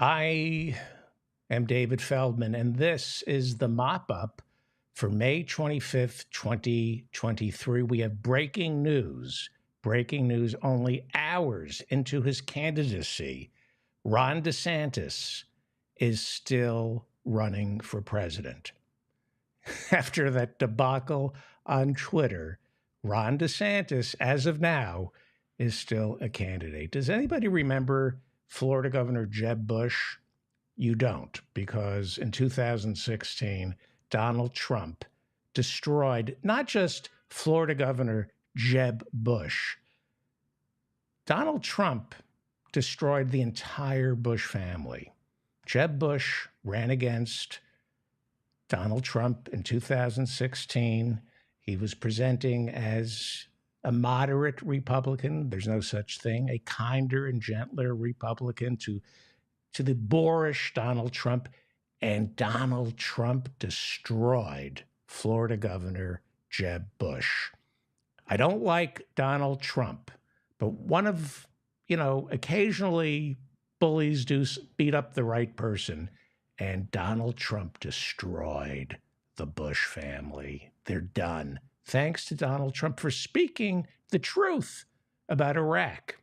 I am David Feldman, and this is the mop up for May 25th, 2023. We have breaking news only hours into his candidacy. Ron DeSantis is still running for president. After that debacle on Twitter, Ron DeSantis, as of now, is still a candidate. Does anybody remember Florida Governor Jeb Bush? You don't, because in 2016, Donald Trump destroyed not just Florida Governor Jeb Bush, Donald Trump destroyed the entire Bush family. Jeb Bush ran against Donald Trump in 2016. He was presenting as a moderate Republican. There's no such thing, a kinder and gentler Republican to the boorish Donald Trump. And Donald Trump destroyed Florida Governor Jeb Bush. I don't like Donald Trump, but occasionally bullies do beat up the right person. And Donald Trump destroyed the Bush family. They're done. Thanks to Donald Trump for speaking the truth about Iraq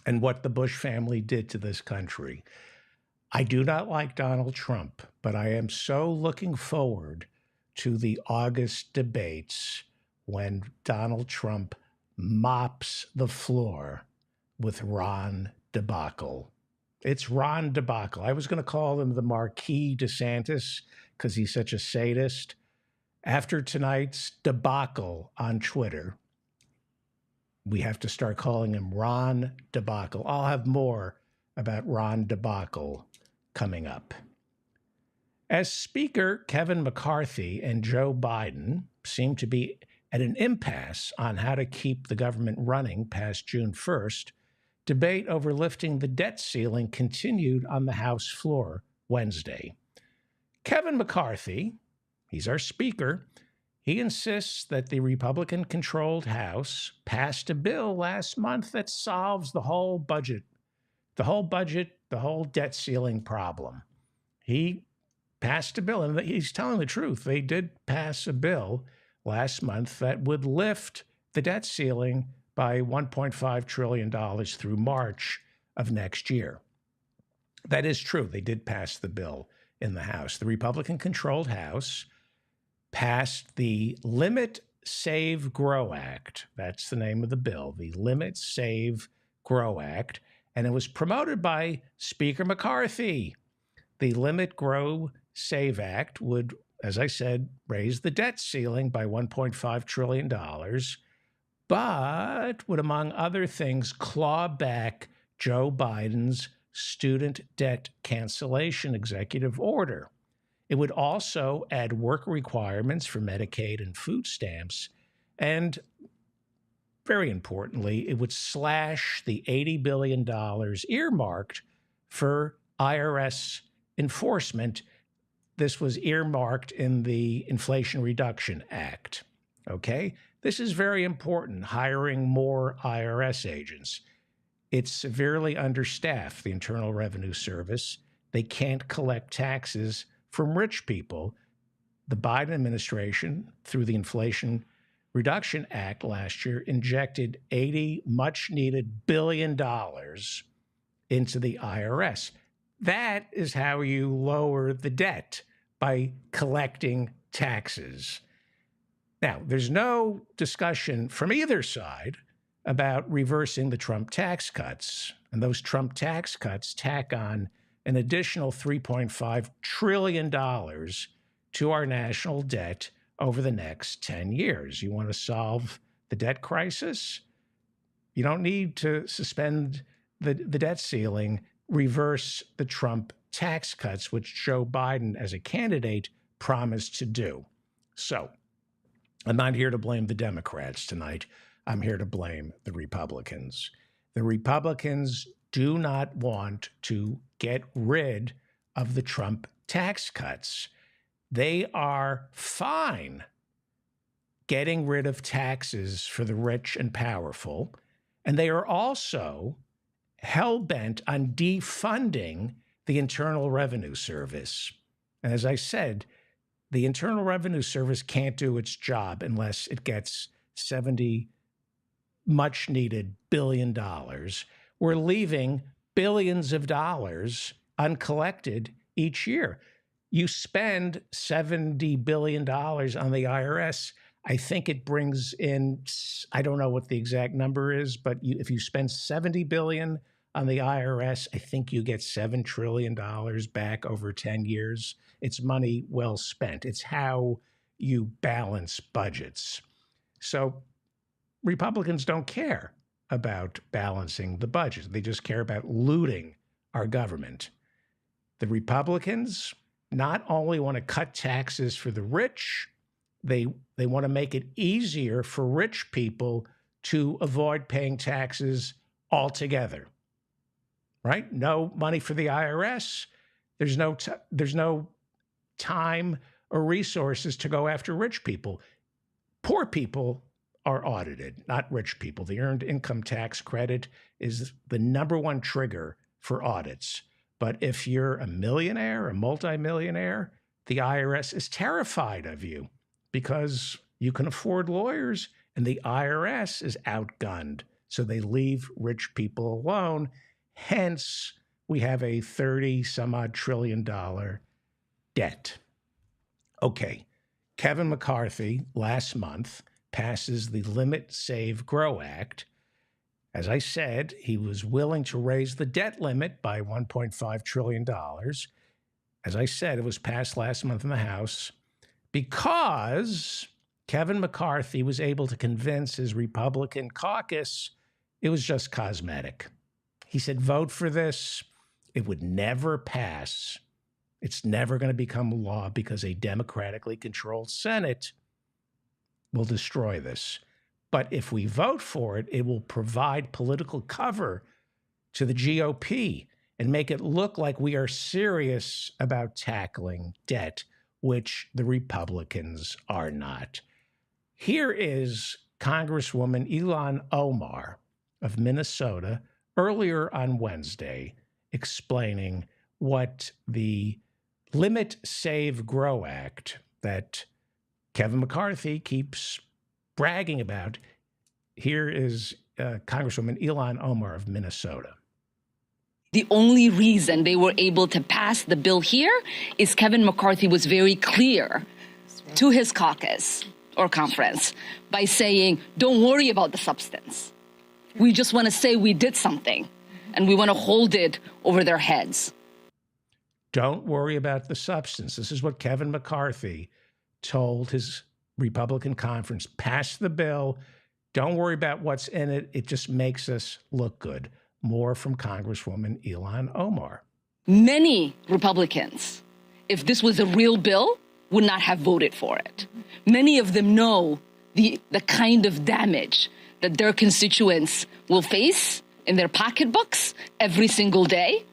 and what the Bush family did to this country. I do not like Donald Trump, but I am so looking forward to the August debates when Donald Trump mops the floor with Ron debacle. It's Ron debacle. I was going to call him the Marquis DeSantis because he's such a sadist. After tonight's debacle on Twitter, we have to start calling him Ron debacle. I'll have more about Ron debacle coming up. As Speaker Kevin McCarthy and Joe Biden seem to be at an impasse on how to keep the government running past June 1st, debate over lifting the debt ceiling continued on the House floor Wednesday. Kevin McCarthy, he's our Speaker, he insists that the Republican-controlled House passed a bill last month that solves the whole debt ceiling problem. He passed a bill, and he's telling the truth. They did pass a bill last month that would lift the debt ceiling by $1.5 trillion through March of next year. That is true. They did pass the bill in the House. The Republican-controlled House passed the Limit, Save, Grow Act. That's the name of the bill, the Limit, Save, Grow Act. And it was promoted by Speaker McCarthy. The Limit, Grow, Save Act would, as I said, raise the debt ceiling by $1.5 trillion, but would, among other things, claw back Joe Biden's student debt cancellation executive order. It would also add work requirements for Medicaid and food stamps, and very importantly, it would slash the $80 billion earmarked for IRS enforcement. This was earmarked in the Inflation Reduction Act. Okay? This is very important, hiring more IRS agents. It's severely understaffed, the Internal Revenue Service. They can't collect taxes from rich people. The Biden administration, through the Inflation Reduction Act last year, injected $80 much-needed billion into the IRS. That is how you lower the debt, by collecting taxes. Now, there's no discussion from either side about reversing the Trump tax cuts. And those Trump tax cuts tack on an additional $3.5 trillion to our national debt over the next 10 years. You want to solve the debt crisis? You don't need to suspend the debt ceiling, reverse the Trump tax cuts, which Joe Biden, as a candidate, promised to do. So, I'm not here to blame the Democrats tonight. I'm here to blame the Republicans. The Republicans do not want to get rid of the Trump tax cuts. They are fine getting rid of taxes for the rich and powerful, and they are also hell-bent on defunding the Internal Revenue Service. And as I said, the Internal Revenue Service can't do its job unless it gets $70 much needed $billion. We're leaving billions of dollars uncollected each year. You spend $70 billion on the IRS. I think it brings in, I don't know what the exact number is, but if you spend $70 billion on the IRS, I think you get $7 trillion back over 10 years. It's money well spent. It's how you balance budgets. So Republicans don't care about balancing the budget. They just care about looting our government. The Republicans not only want to cut taxes for the rich, they want to make it easier for rich people to avoid paying taxes altogether. Right? No money for the IRS. There's no time or resources to go after rich people. Poor people are audited, not rich people. The earned income tax credit is the number one trigger for audits. But if you're a millionaire, a multimillionaire, the IRS is terrified of you because you can afford lawyers and the IRS is outgunned. So they leave rich people alone. Hence, we have a 30-some-odd trillion dollar debt. Okay, Kevin McCarthy last month passes the Limit, Save, Grow Act. As I said, he was willing to raise the debt limit by $1.5 trillion. As I said, it was passed last month in the House because Kevin McCarthy was able to convince his Republican caucus it was just cosmetic. He said, vote for this. It would never pass. It's never going to become law because a democratically controlled Senate will destroy this. But if we vote for it, it will provide political cover to the GOP and make it look like we are serious about tackling debt, which the Republicans are not. Here is Congresswoman Ilhan Omar of Minnesota earlier on Wednesday explaining what the Limit, Save, Grow Act that Kevin McCarthy keeps bragging about. Here is Congresswoman Ilhan Omar of Minnesota. The only reason they were able to pass the bill here is Kevin McCarthy was very clear to his caucus or conference by saying, don't worry about the substance. We just want to say we did something, and we want to hold it over their heads. Don't worry about the substance. This is what Kevin McCarthy told his Republican conference. Pass the bill. Don't worry about what's in it. It just makes us look good. More from Congresswoman Ilhan Omar. Many Republicans, if this was a real bill, would not have voted for it. Many of them know the kind of damage that their constituents will face in their pocketbooks every single day.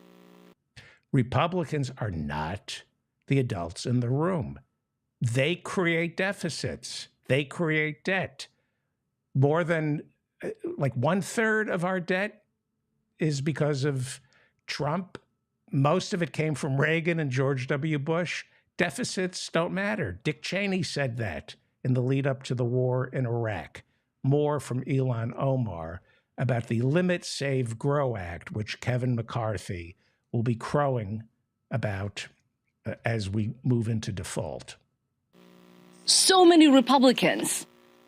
Republicans are not the adults in the room. They create deficits. They create debt. More than like 1/3 of our debt is because of Trump. Most of it came from Reagan and George W. Bush. Deficits don't matter. Dick Cheney said that in the lead up to the war in Iraq. More from Ilhan Omar about the Limit, Save, Grow Act, which Kevin McCarthy will be crowing about as we move into default. So many Republicans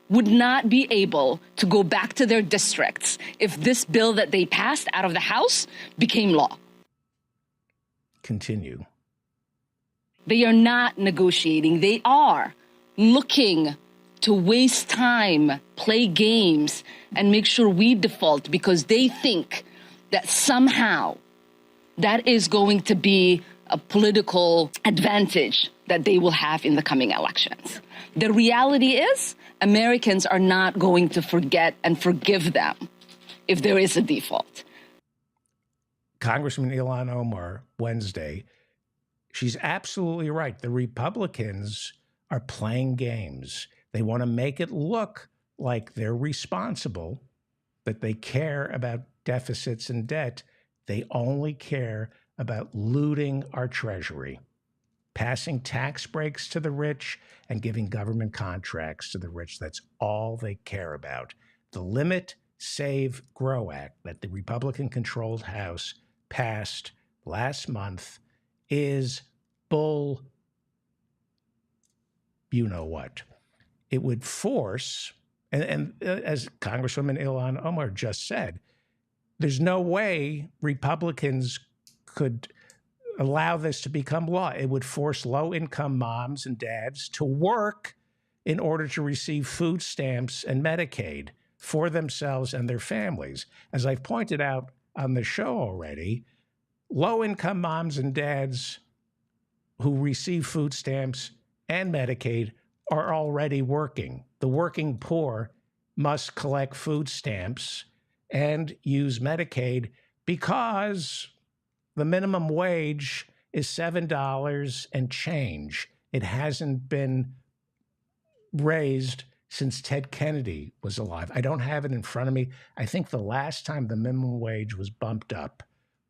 would not be able to go back to their districts if this bill that they passed out of the House became law. Continue. They are not negotiating. They are looking to waste time, play games, and make sure we default because they think that somehow that is going to be a political advantage that they will have in the coming elections. The reality is, Americans are not going to forget and forgive them if there is a default. Congressman Ilhan Omar, Wednesday, she's absolutely right. The Republicans are playing games. They want to make it look like they're responsible, that they care about deficits and debt. They only care about looting our treasury, passing tax breaks to the rich and giving government contracts to the rich. That's all they care about. The Limit, Save, Grow Act that the Republican-controlled House passed last month is bull you-know-what. It would force, and as Congresswoman Ilhan Omar just said, there's no way Republicans could allow this to become law. It would force low-income moms and dads to work in order to receive food stamps and Medicaid for themselves and their families. As I've pointed out on the show already, low-income moms and dads who receive food stamps and Medicaid are already working. The working poor must collect food stamps and use Medicaid because the minimum wage is $7 and change. It hasn't been raised since Ted Kennedy was alive. I don't have it in front of me. I think the last time the minimum wage was bumped up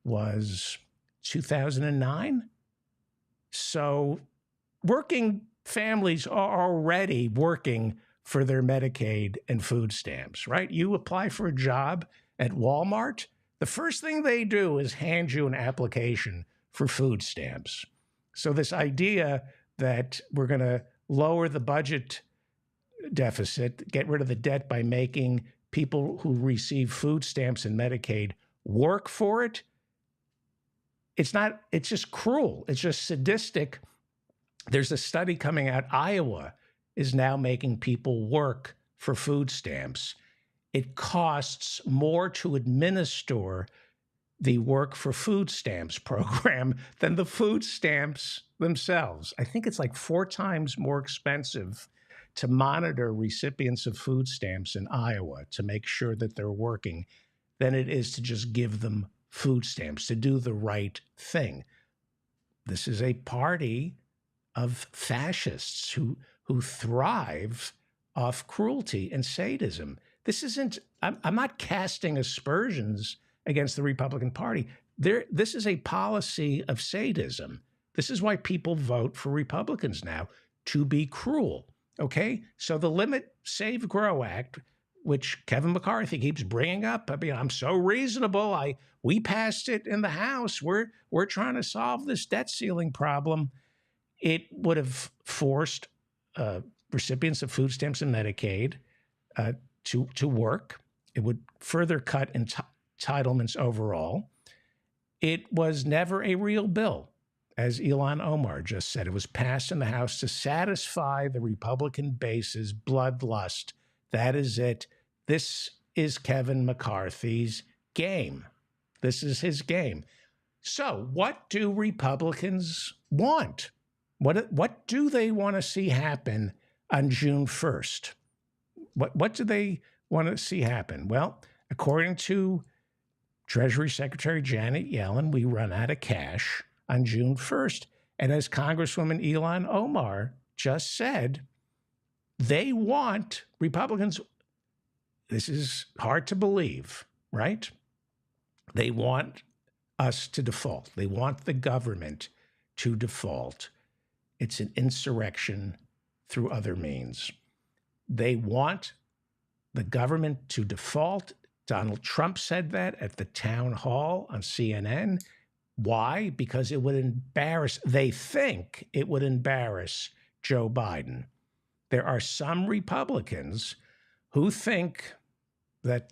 was 2009. So working families are already working for their Medicaid and food stamps, right? You apply for a job at Walmart, the first thing they do is hand you an application for food stamps. So this idea that we're going to lower the budget deficit, get rid of the debt by making people who receive food stamps and Medicaid work for it, it's just cruel. It's just sadistic. There's a study coming out. Iowa is now making people work for food stamps. It costs more to administer the Work for Food Stamps program than the food stamps themselves. I think it's like 4 times more expensive to monitor recipients of food stamps in Iowa to make sure that they're working than it is to just give them food stamps, to do the right thing. This is a party of fascists who thrive off cruelty and sadism. This isn't, I'm not casting aspersions against the Republican Party. This is a policy of sadism. This is why people vote for Republicans now, to be cruel, okay? So the Limit, Save, Grow Act, which Kevin McCarthy keeps bringing up, I mean, I'm so reasonable. We passed it in the House. We're trying to solve this debt ceiling problem. It would have forced recipients of food stamps and Medicaid to work. It would further cut entitlements overall. It was never a real bill, as Ilhan Omar just said. It was passed in the House to satisfy the Republican base's bloodlust. That is it. This is Kevin McCarthy's game. This is his game. So what do Republicans want? What do they want to see happen on June 1st? What do they want to see happen? Well, according to Treasury Secretary Janet Yellen, we run out of cash on June 1st. And as Congresswoman Ilhan Omar just said, they want Republicans, this is hard to believe, right? They want us to default. They want the government to default. It's an insurrection through other means. They want the government to default. Donald Trump said that at the town hall on CNN. Why? Because it would embarrass, they think it would embarrass Joe Biden. There are some Republicans who think that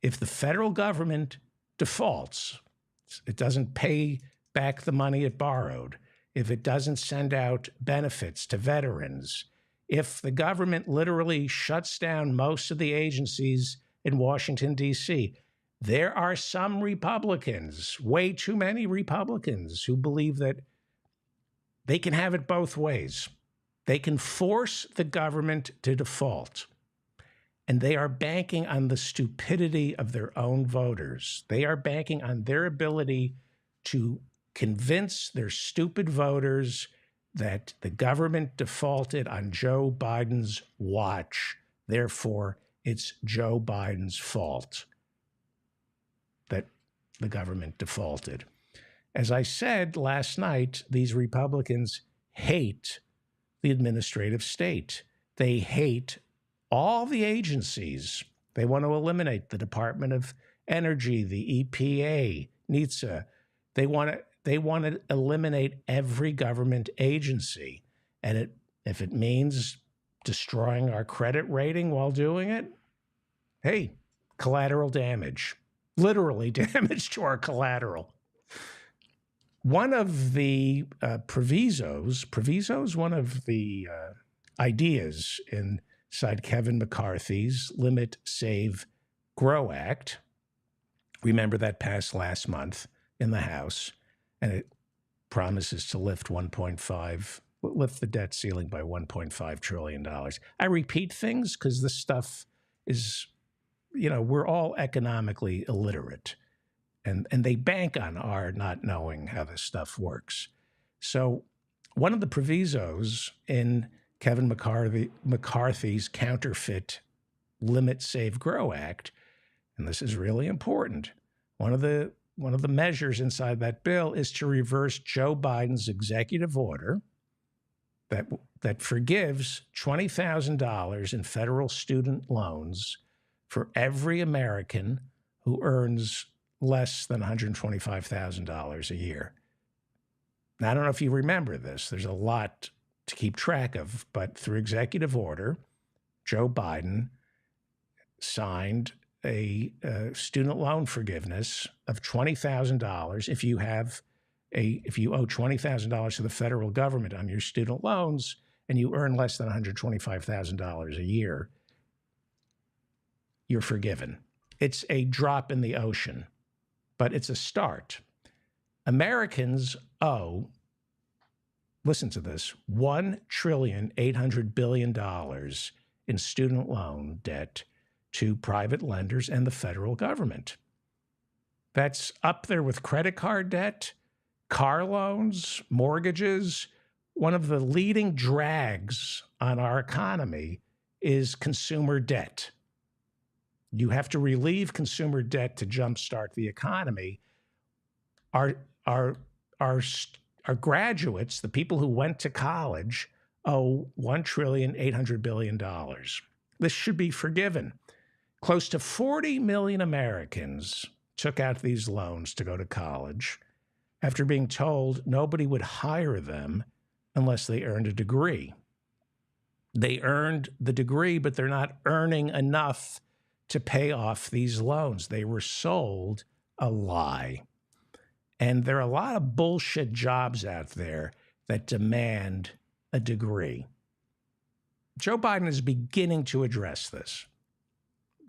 if the federal government defaults, it doesn't pay back the money it borrowed, if it doesn't send out benefits to veterans, if the government literally shuts down most of the agencies in Washington, D.C., there are some Republicans, way too many Republicans, who believe that they can have it both ways. They can force the government to default, and they are banking on the stupidity of their own voters. They are banking on their ability to convince their stupid voters that the government defaulted on Joe Biden's watch. Therefore, it's Joe Biden's fault. That the government defaulted. As I said last night, these Republicans hate the administrative state. They hate all the agencies. They want to eliminate the Department of Energy, the EPA, NHTSA. They want to eliminate every government agency. And if it means destroying our credit rating while doing it, hey, collateral damage, literally damage to our collateral. One of the provisos, one of the ideas inside Kevin McCarthy's Limit, Save, Grow Act, remember that passed last month in the House, and it promises to lift the debt ceiling by $1.5 trillion. I repeat things because this stuff is, we're all economically illiterate. And they bank on our not knowing how this stuff works. So one of the provisos in Kevin McCarthy's counterfeit Limit, Save, Grow Act, and this is really important, one of the measures inside that bill is to reverse Joe Biden's executive order that forgives $20,000 in federal student loans for every American who earns less than $125,000 a year. Now, I don't know if you remember this. There's a lot to keep track of, but through executive order, Joe Biden signed a student loan forgiveness of $20,000 if you owe $20,000 to the federal government on your student loans and you earn less than $125,000 a year, you're forgiven. It's a drop in the ocean, but it's a start. Americans owe, listen to this, $1.8 trillion in student loan debt to private lenders and the federal government. That's up there with credit card debt, car loans, mortgages. One of the leading drags on our economy is consumer debt. You have to relieve consumer debt to jumpstart the economy. Our graduates, the people who went to college, owe $1.8 trillion. This should be forgiven. Close to 40 million Americans took out these loans to go to college after being told nobody would hire them unless they earned a degree. They earned the degree, but they're not earning enough to pay off these loans. They were sold a lie. And there are a lot of bullshit jobs out there that demand a degree. Joe Biden is beginning to address this.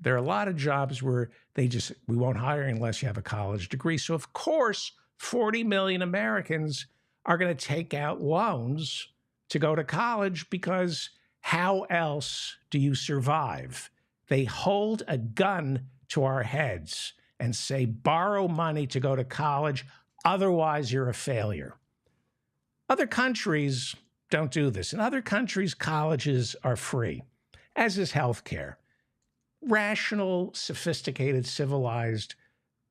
There are a lot of jobs where we won't hire unless you have a college degree. So of course, 40 million Americans are going to take out loans to go to college because how else do you survive? They hold a gun to our heads and say, borrow money to go to college, otherwise you're a failure. Other countries don't do this. In other countries, colleges are free, as is healthcare. Rational, sophisticated, civilized,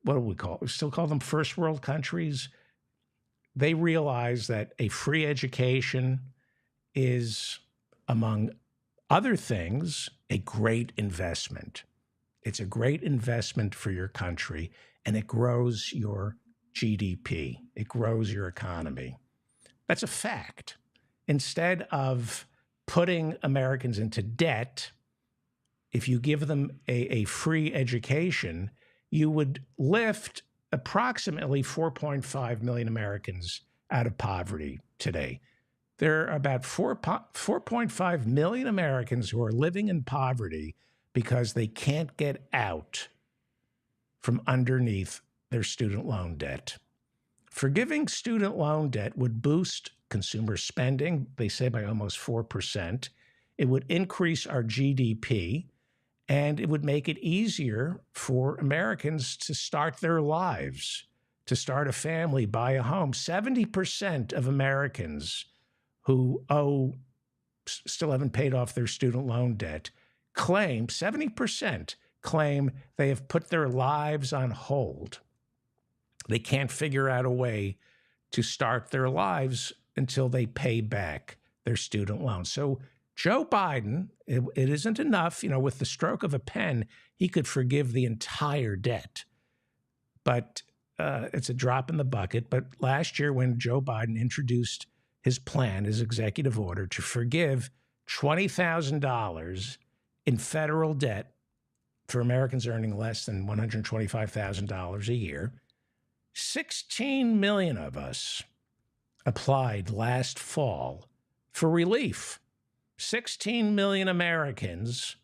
what do we call it? We still call them first world countries. They realize that a free education is, among other things, a great investment. It's a great investment for your country, and it grows your GDP. It grows your economy. That's a fact. Instead of putting Americans into debt, if you give them a free education, you would lift approximately 4.5 million Americans out of poverty today. There are about 4.5 million Americans who are living in poverty because they can't get out from underneath their student loan debt. Forgiving student loan debt would boost consumer spending, they say, by almost 4%. It would increase our GDP, and it would make it easier for Americans to start their lives, to start a family, buy a home. 70% of Americans who still haven't paid off their student loan debt claim they have put their lives on hold. They can't figure out a way to start their lives until they pay back their student loans. So Joe Biden, it isn't enough, with the stroke of a pen, he could forgive the entire debt. But it's a drop in the bucket. But last year when Joe Biden introduced his plan, his executive order to forgive $20,000 in federal debt for Americans earning less than $125,000 a year, 16 million of us applied last fall for relief. 16 million Americans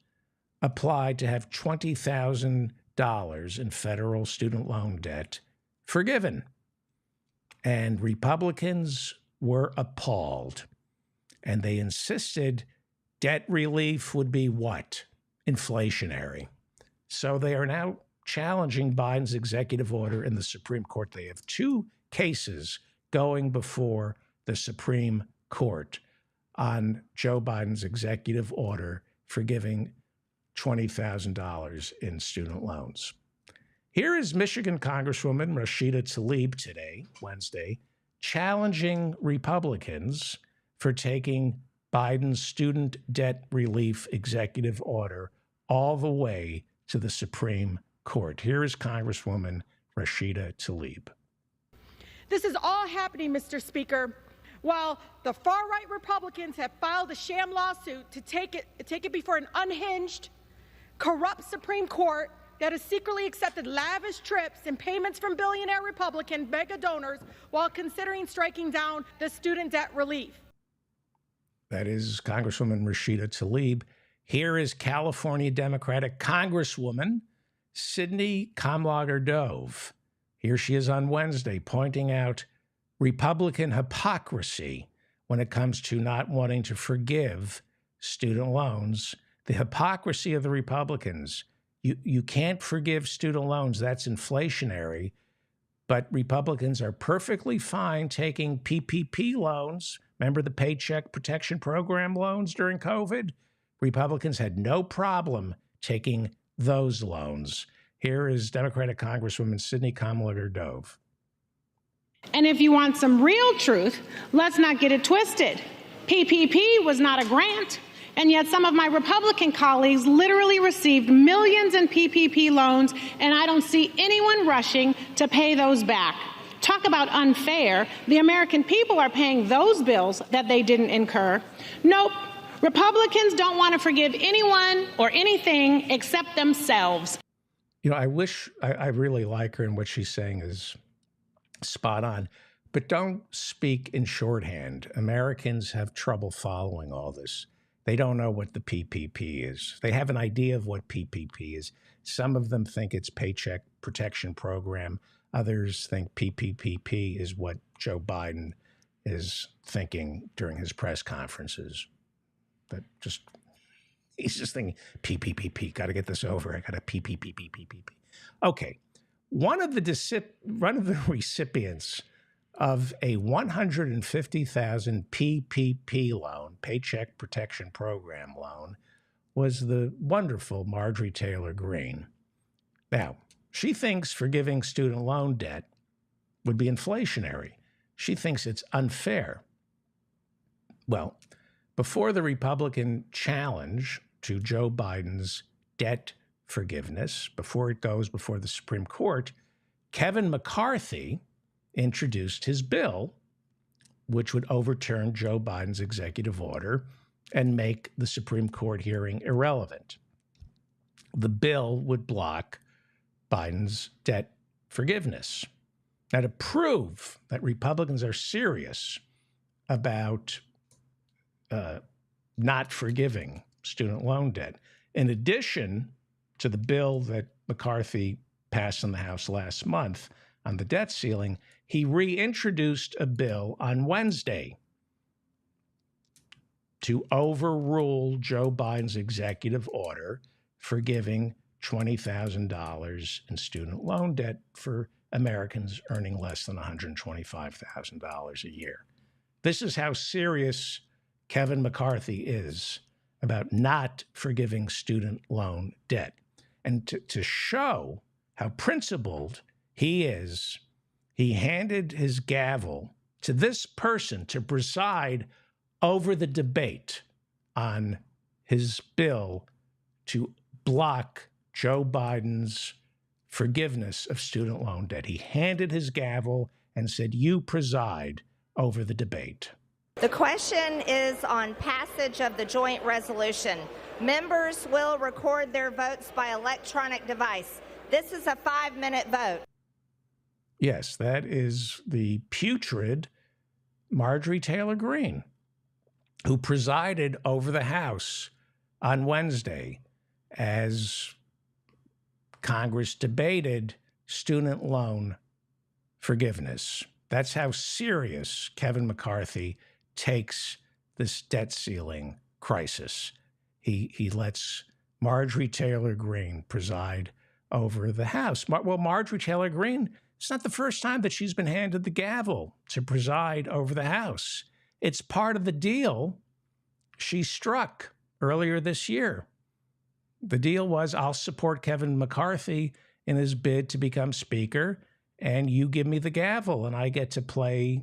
applied to have $20,000 in federal student loan debt forgiven. And Republicans were appalled. And they insisted debt relief would be what? Inflationary. So they are now challenging Biden's executive order in the Supreme Court. They have two cases going before the Supreme Court on Joe Biden's executive order forgiving $20,000 in student loans. Here is Michigan Congresswoman Rashida Tlaib today, Wednesday, challenging Republicans for taking Biden's student debt relief executive order all the way to the Supreme Court. Here is Congresswoman Rashida Tlaib. This is all happening, Mr. Speaker, while the far-right Republicans have filed a sham lawsuit to take it before an unhinged, corrupt Supreme Court that has secretly accepted lavish trips and payments from billionaire Republican mega donors while considering striking down the student debt relief. That is Congresswoman Rashida Tlaib. Here is California Democratic Congresswoman Sidney Kamlager-Dove. Here she is on Wednesday pointing out Republican hypocrisy when it comes to not wanting to forgive student loans. The hypocrisy of the Republicans. You can't forgive student loans. That's inflationary. But Republicans are perfectly fine taking PPP loans. Remember the Paycheck Protection Program loans during COVID? Republicans had no problem taking those loans. Here is Democratic Congresswoman Sidney Kamlager-Dove. And if you want some real truth, let's not get it twisted. PPP was not a grant, and yet some of my Republican colleagues literally received millions in PPP loans, and I don't see anyone rushing to pay those back. Talk about unfair. The American people are paying those bills that they didn't incur. Nope. Republicans don't want to forgive anyone or anything except themselves. I wish I really like her, and what she's saying is spot on. But don't speak in shorthand. Americans have trouble following all this. They don't know what the PPP is. They have an idea of what PPP is. Some of them think it's Paycheck Protection Program. Others think PPP is what Joe Biden is thinking during his press conferences. But he's just thinking, PPP, got to get this over. I got to PPP. Okay. One of the recipients of a $150,000 PPP loan, Paycheck Protection Program loan, was the wonderful Marjorie Taylor Greene. Now, she thinks forgiving student loan debt would be inflationary. She thinks it's unfair. Well, before the Republican challenge to Joe Biden's debt forgiveness, before it goes before the Supreme Court, Kevin McCarthy introduced his bill, which would overturn Joe Biden's executive order and make the Supreme Court hearing irrelevant. The bill would block Biden's debt forgiveness. Now, to prove that Republicans are serious about not forgiving student loan debt, in addition to the bill that McCarthy passed in the House last month on the debt ceiling, he reintroduced a bill on Wednesday to overrule Joe Biden's executive order forgiving $20,000 in student loan debt for Americans earning less than $125,000 a year. This is how serious Kevin McCarthy is about not forgiving student loan debt. And to show how principled he is, he handed his gavel to this person to preside over the debate on his bill to block Joe Biden's forgiveness of student loan debt. He handed his gavel and said, "You preside over the debate." The question is on passage of the joint resolution. Members will record their votes by electronic device. This is a 5-minute vote. Yes, that is the putrid Marjorie Taylor Greene, who presided over the House on Wednesday as Congress debated student loan forgiveness. That's how serious Kevin McCarthy takes this debt ceiling crisis. He lets Marjorie Taylor Greene preside over the House. Well, Marjorie Taylor Greene, it's not the first time that she's been handed the gavel to preside over the House. It's part of the deal she struck earlier this year. The deal was, I'll support Kevin McCarthy in his bid to become Speaker, and you give me the gavel, and I get to play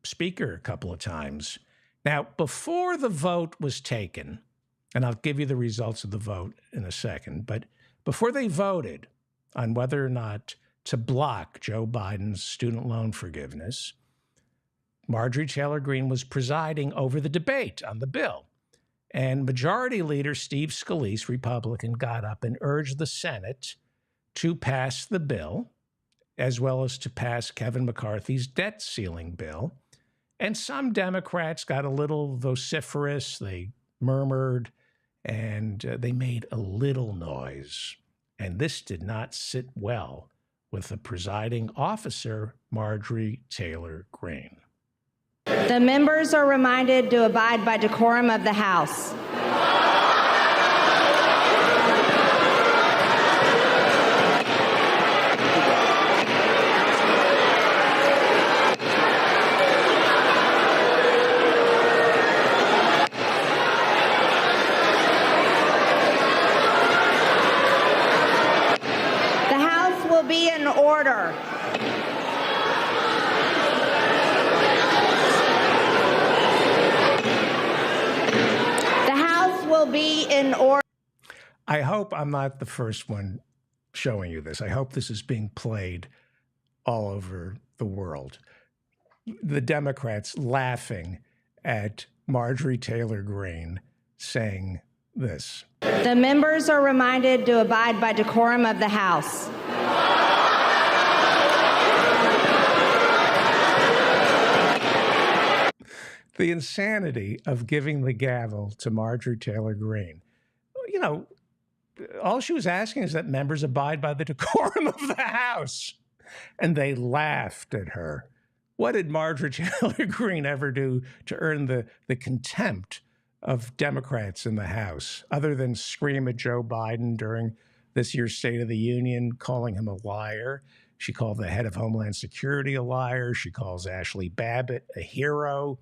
Speaker a couple of times. Now, before the vote was taken, and I'll give you the results of the vote in a second, but before they voted on whether or not to block Joe Biden's student loan forgiveness, Marjorie Taylor Greene was presiding over the debate on the bill. And Majority Leader Steve Scalise, Republican, got up and urged the Senate to pass the bill, as well as to pass Kevin McCarthy's debt ceiling bill. And some Democrats got a little vociferous. They murmured and they made a little noise. And this did not sit well with the presiding officer, Marjorie Taylor Greene. The members are reminded to abide by decorum of the House. The House will be in order. Be in order. I hope I'm not the first one showing you this. I hope this is being played all over the world. The Democrats laughing at Marjorie Taylor Greene saying this. The members are reminded to abide by decorum of the House. The insanity of giving the gavel to Marjorie Taylor Greene. You know, all she was asking is that members abide by the decorum of the House. And they laughed at her. What did Marjorie Taylor Greene ever do to earn the contempt of Democrats in the House, other than scream at Joe Biden during this year's State of the Union, calling him a liar? She called the head of Homeland Security a liar. She calls Ashley Babbitt a hero.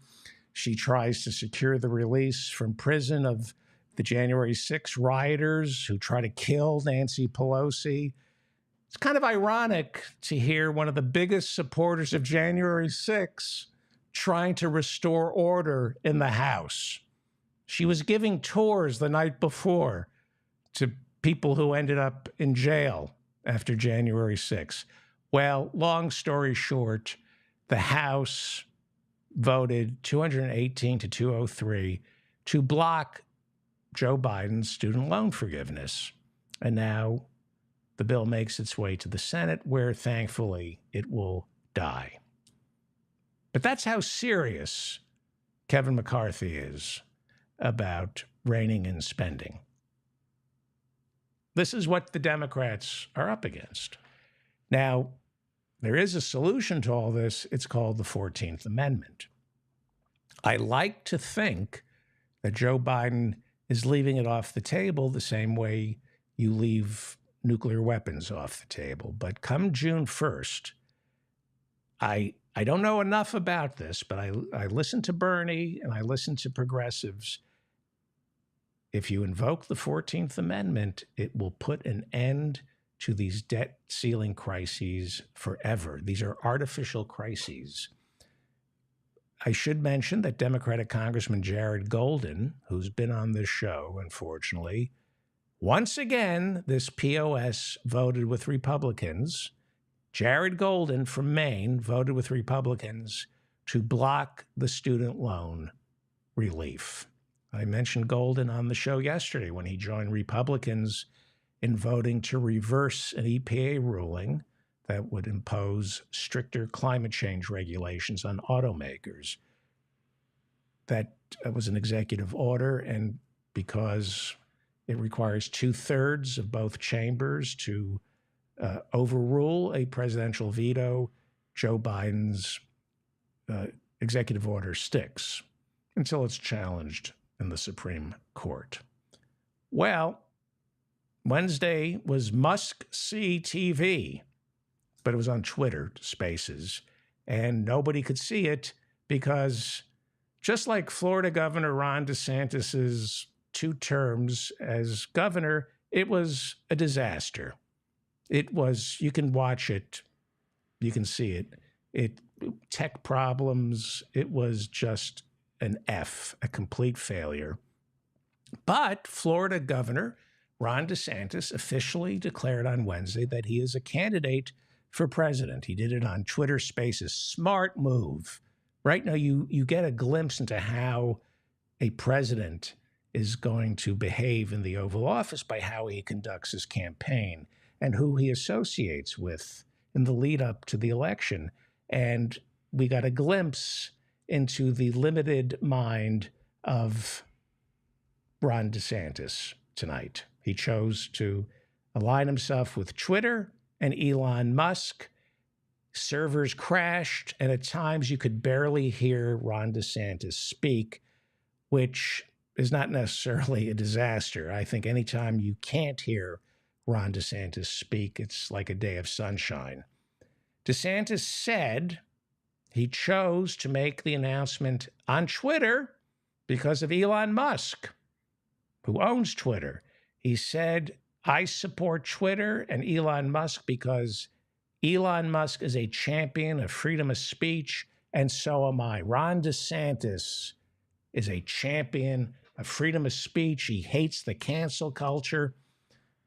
She tries to secure the release from prison of the January 6 rioters who try to kill Nancy Pelosi. It's kind of ironic to hear one of the biggest supporters of January 6 trying to restore order in the House. She was giving tours the night before to people who ended up in jail after January 6. Well, long story short, the House voted 218 to 203 to block Joe Biden's student loan forgiveness. And now the bill makes its way to the Senate, where thankfully it will die. But that's how serious Kevin McCarthy is about reining in spending. This is what the Democrats are up against. Now, there is a solution to all this. It's called the 14th Amendment. I like to think that Joe Biden is leaving it off the table the same way you leave nuclear weapons off the table. But come June 1st, I don't know enough about this, but I listen to Bernie and I listen to progressives. If you invoke the 14th Amendment, it will put an end to these debt ceiling crises forever. These are artificial crises. I should mention that Democratic Congressman Jared Golden, who's been on this show, unfortunately, once again, this POS voted with Republicans. Jared Golden from Maine voted with Republicans to block the student loan relief. I mentioned Golden on the show yesterday when he joined Republicans in voting to reverse an EPA ruling that would impose stricter climate change regulations on automakers. That was an executive order, and because it requires 2/3 of both chambers to overrule a presidential veto, Joe Biden's executive order sticks until it's challenged in the Supreme Court. Well, Wednesday was must-see TV, but it was on Twitter Spaces, and nobody could see it because just like Florida Governor Ron DeSantis's 2 terms as governor, it was a disaster. It was, you can watch it, you can see it, tech problems, it was just an F, a complete failure. But Florida Governor Ron DeSantis officially declared on Wednesday that he is a candidate for president. He did it on Twitter Spaces. Smart move. Right now, you get a glimpse into how a president is going to behave in the Oval Office by how he conducts his campaign and who he associates with in the lead up to the election. And we got a glimpse into the limited mind of Ron DeSantis tonight. He chose to align himself with Twitter and Elon Musk. Servers crashed, and at times you could barely hear Ron DeSantis speak, which is not necessarily a disaster. I think anytime you can't hear Ron DeSantis speak, it's like a day of sunshine. DeSantis said he chose to make the announcement on Twitter because of Elon Musk, who owns Twitter. He said, I support Twitter and Elon Musk because Elon Musk is a champion of freedom of speech, and so am I. Ron DeSantis is a champion of freedom of speech. He hates the cancel culture.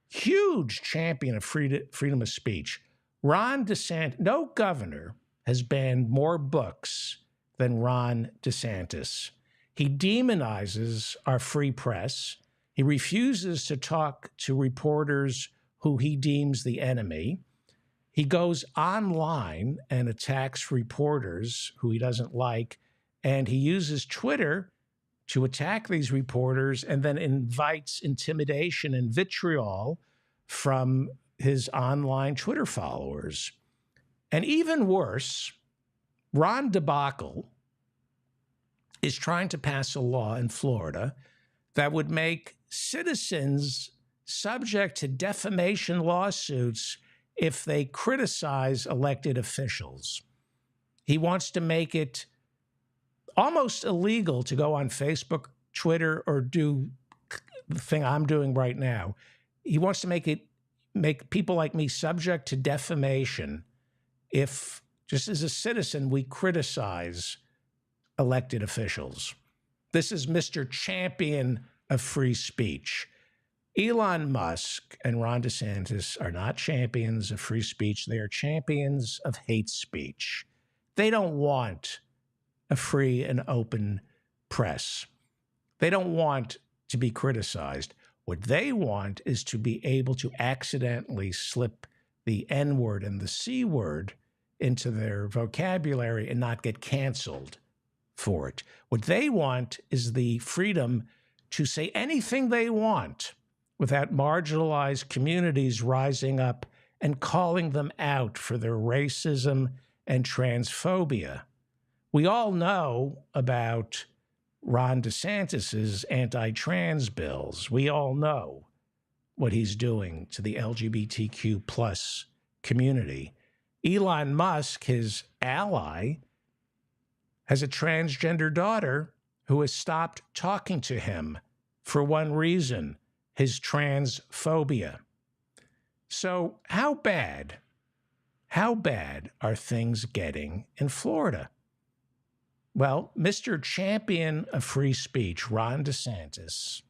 Huge champion of freedom of speech. Ron DeSantis, no governor has banned more books than Ron DeSantis. He demonizes our free press. He refuses to talk to reporters who he deems the enemy. He goes online and attacks reporters who he doesn't like, and he uses Twitter to attack these reporters and then invites intimidation and vitriol from his online Twitter followers. And even worse, Ron DeBakle is trying to pass a law in Florida that would make citizens subject to defamation lawsuits if they criticize elected officials. He wants to make it almost illegal to go on Facebook, Twitter, or do the thing I'm doing right now. He wants to make people like me subject to defamation if, just as a citizen, we criticize elected officials. This is Mr. Champion of free speech. Elon Musk and Ron DeSantis are not champions of free speech. They are champions of hate speech. They don't want a free and open press. They don't want to be criticized. What they want is to be able to accidentally slip the N-word and the C-word into their vocabulary and not get canceled for it. What they want is the freedom to say anything they want without marginalized communities rising up and calling them out for their racism and transphobia. We all know about Ron DeSantis's anti-trans bills. We all know what he's doing to the LGBTQ plus community. Elon Musk, his ally, has a transgender daughter who has stopped talking to him for one reason: his transphobia. So how bad are things getting in Florida? Well, Mr. Champion of Free Speech, Ron DeSantis,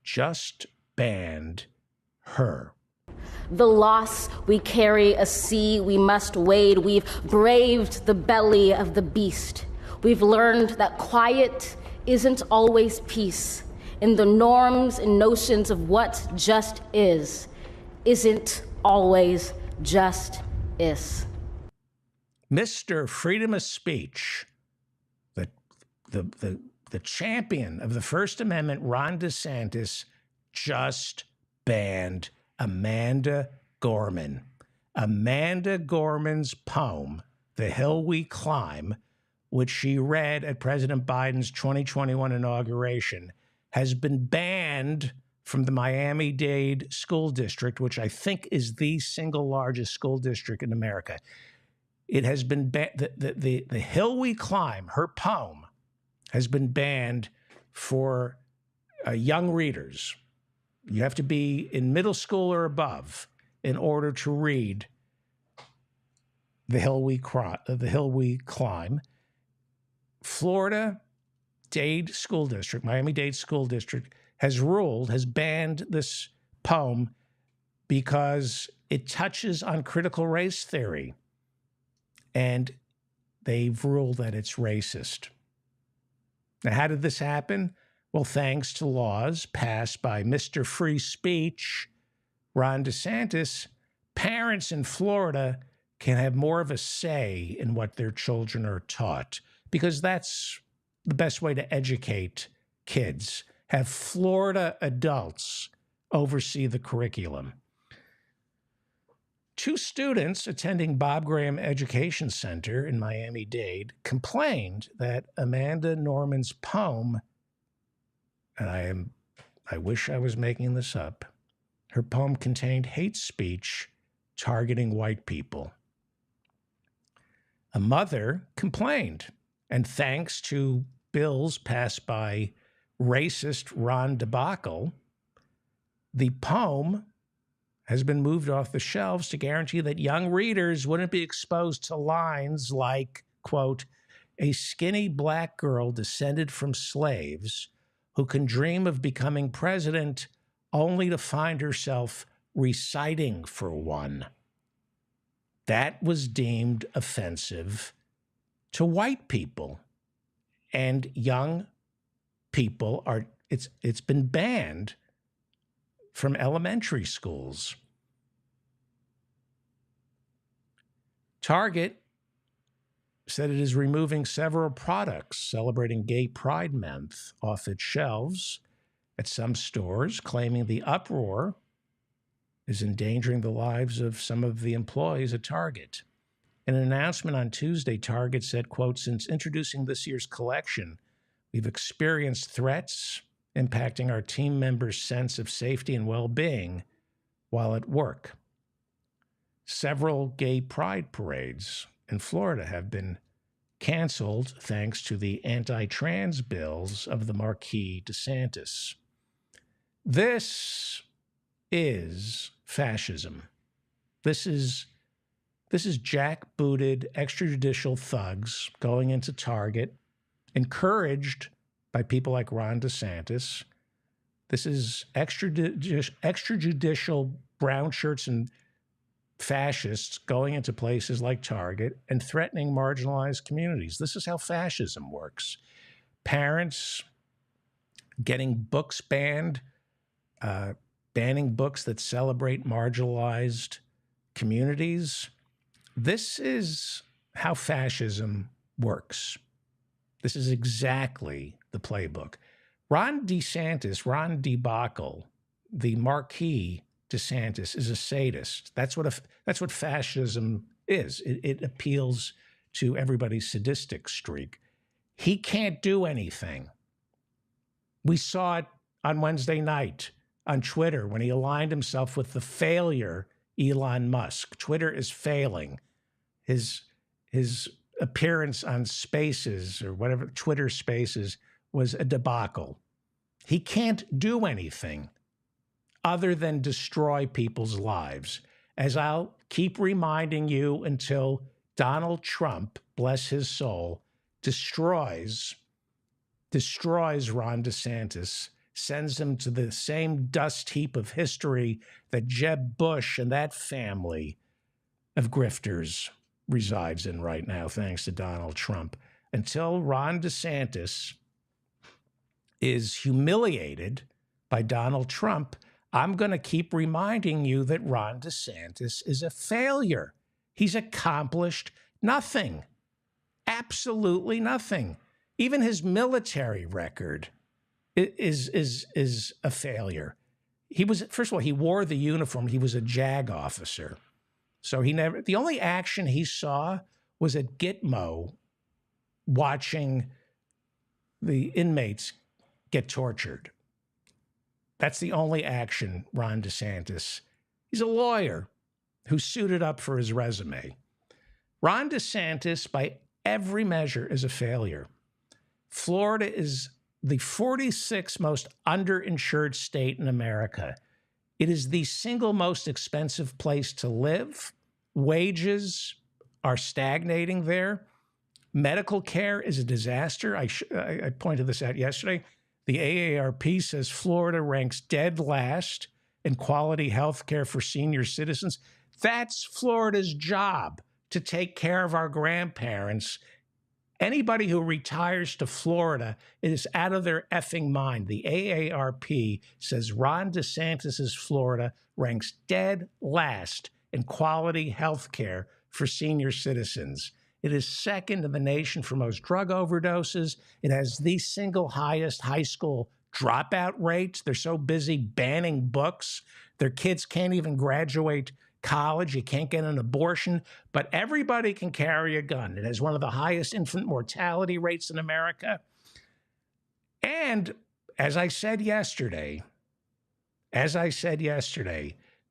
just banned her. The loss we carry, a sea we must wade. We've braved the belly of the beast. We've learned that quiet isn't always peace. In the norms and notions of what just isn't always just is. Mr. Freedom of Speech, the champion of the First Amendment, Ron DeSantis, just banned Amanda Gorman. Amanda Gorman's poem, The Hill We Climb, which she read at President Biden's 2021 inauguration, has been banned from the Miami-Dade School District, which I think is the single largest school district in America. It has been the Hill We Climb, her poem, has been banned for young readers. You have to be in middle school or above in order to read The Hill We Climb. Florida Dade School District, Miami-Dade School District, has banned this poem because it touches on critical race theory. And they've ruled that it's racist. Now, how did this happen? Well, thanks to laws passed by Mr. Free Speech, Ron DeSantis, parents in Florida can have more of a say in what their children are taught, because that's the best way to educate kids. Have Florida adults oversee the curriculum. 2 students attending Bob Graham Education Center in Miami-Dade complained that Amanda Norman's poem, and I wish I was making this up, her poem contained hate speech targeting white people. A mother complained, and thanks to bills passed by racist Ron DeBakle, the poem has been moved off the shelves to guarantee that young readers wouldn't be exposed to lines like, quote, a skinny black girl descended from slaves who can dream of becoming president only to find herself reciting for one. That was deemed offensive to white people. And young people it's been banned from elementary schools. Target said it is removing several products celebrating Gay Pride Month off its shelves at some stores, claiming the uproar is endangering the lives of some of the employees at Target. In an announcement on Tuesday, Target said, quote, since introducing this year's collection, we've experienced threats impacting our team members' sense of safety and well-being while at work. Several gay pride parades in Florida have been canceled thanks to the anti-trans bills of the Marquis DeSantis. This is fascism. This is jackbooted extrajudicial thugs going into Target, encouraged by people like Ron DeSantis. This is extrajudicial brown shirts and fascists going into places like Target and threatening marginalized communities. This is how fascism works. Parents getting books banned, banning books that celebrate marginalized communities. This is how fascism works. This is exactly the playbook. Ron DeBakle, the Marquis DeSantis, is a sadist. That's what fascism is. It appeals to everybody's sadistic streak. He can't do anything. We saw it on Wednesday night on Twitter when he aligned himself with the failure Elon Musk. Twitter is failing. His appearance on Spaces or whatever, Twitter Spaces, was a debacle. He can't do anything other than destroy people's lives. as I'll keep reminding you until Donald Trump, bless his soul, destroys Ron DeSantis, sends him to the same dust heap of history that Jeb Bush and that family of grifters resides in right now, thanks to Donald Trump. Until Ron DeSantis is humiliated by Donald Trump, I'm going to keep reminding you that Ron DeSantis is a failure. He's accomplished nothing, absolutely nothing. Even his military record is a failure. He was, first of all, he wore the uniform. He was a JAG officer. So the only action he saw was at Gitmo watching the inmates get tortured. That's the only action Ron DeSantis. He's a lawyer who suited up for his resume. Ron DeSantis, by every measure, is a failure. Florida is the 46th most underinsured state in America. It is the single most expensive place to live. Wages are stagnating there. Medical care is a disaster. I pointed this out yesterday. The AARP says Florida ranks dead last in quality health care for senior citizens. That's Florida's job, to take care of our grandparents. Anybody who retires to Florida is out of their effing mind. The AARP says Ron DeSantis' Florida ranks dead last in quality health care for senior citizens. It is second in the nation for most drug overdoses. It has the single highest high school dropout rates. They're so busy banning books. Their kids can't even graduate college. You can't get an abortion, but everybody can carry a gun. It has one of the highest infant mortality rates in America. And as I said yesterday,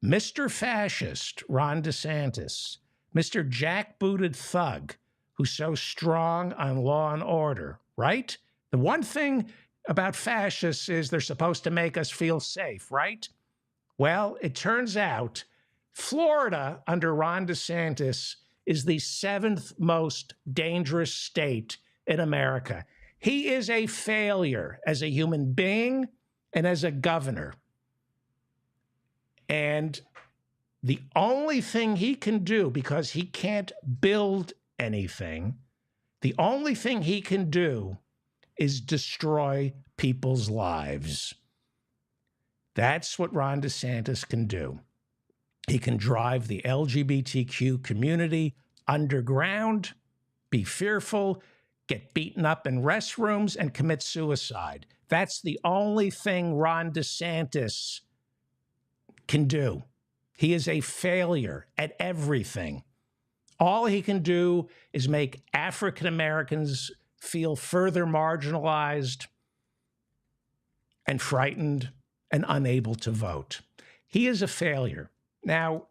Mr. Fascist Ron DeSantis, Mr. jackbooted thug who's so strong on law and order, right? The one thing about fascists is they're supposed to make us feel safe, right? Well, it turns out Florida, under Ron DeSantis, is the 7th most dangerous state in America. He is a failure as a human being and as a governor. And the only thing he can do, because he can't build anything, the only thing he can do is destroy people's lives. That's what Ron DeSantis can do. He can drive the LGBTQ community underground, be fearful, get beaten up in restrooms, and commit suicide. That's the only thing Ron DeSantis can do. He is a failure at everything. All he can do is make African Americans feel further marginalized and frightened and unable to vote. He is a failure. Now,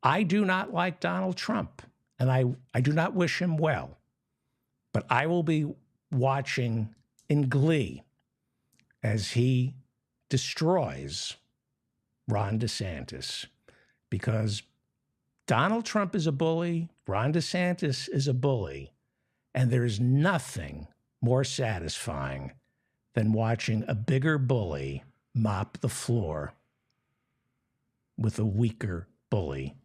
I do not like Donald Trump, and I do not wish him well, but I will be watching in glee as he destroys Ron DeSantis, because Donald Trump is a bully, Ron DeSantis is a bully, and there's nothing more satisfying than watching a bigger bully mop the floor with a weaker bully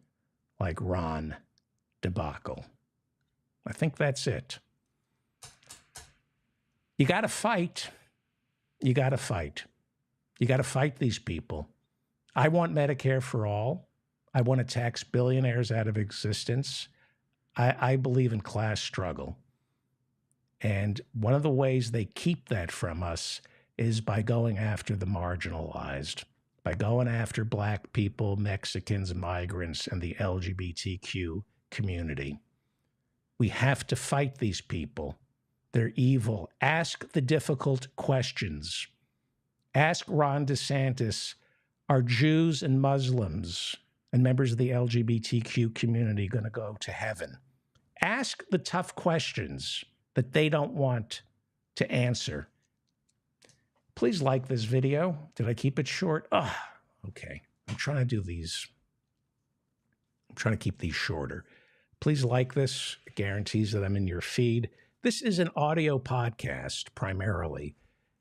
like Ron debacle. I think that's it. You got to fight. You got to fight. You got to fight these people. I want Medicare for all. I want to tax billionaires out of existence. I believe in class struggle. And one of the ways they keep that from us is by going after the marginalized, by going after Black people, Mexicans, migrants, and the LGBTQ community. We have to fight these people. They're evil. Ask the difficult questions. Ask Ron DeSantis, are Jews and Muslims and members of the LGBTQ community going to go to heaven? Ask the tough questions that they don't want to answer. Please like this video. Did I keep it short? Oh, okay. I'm trying to do these I'm trying to keep these shorter. Please like this. It guarantees that I'm in your feed. This is an audio podcast primarily,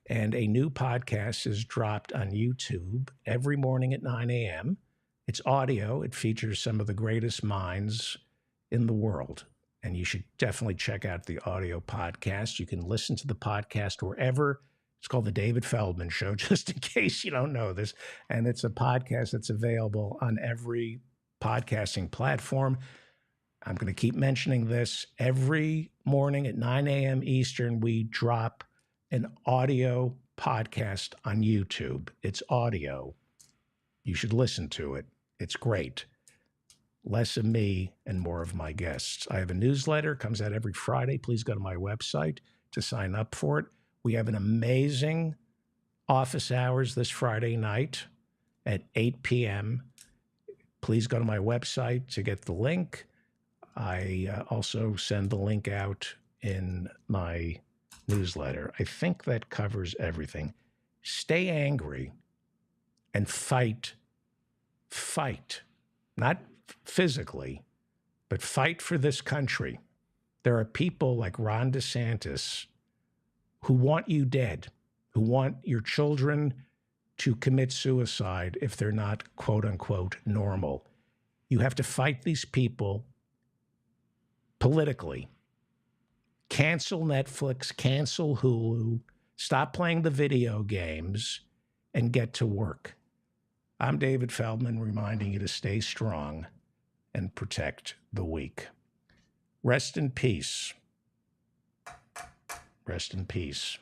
and a new podcast is dropped on YouTube every morning at 9 a.m. It's audio. It features some of the greatest minds in the world, and you should definitely check out the audio podcast. You can listen to the podcast wherever. It's called The David Feldman Show, just in case you don't know this. And it's a podcast that's available on every podcasting platform. I'm going to keep mentioning this. Every morning at 9 a.m. Eastern, we drop an audio podcast on YouTube. It's audio. You should listen to it. It's great. Less of me and more of my guests. I have a newsletter, comes out every Friday. Please go to my website to sign up for it. We have an amazing office hours this Friday night at 8 p.m. Please go to my website to get the link. I also send the link out in my newsletter. I think that covers everything. Stay angry and fight. Fight. Not physically, but fight for this country. There are people like Ron DeSantis who want you dead, who want your children to commit suicide if they're not, quote unquote, normal. You have to fight these people politically. Cancel Netflix, cancel Hulu, stop playing the video games, and get to work. I'm David Feldman, reminding you to stay strong and protect the weak. Rest in peace. Rest in peace.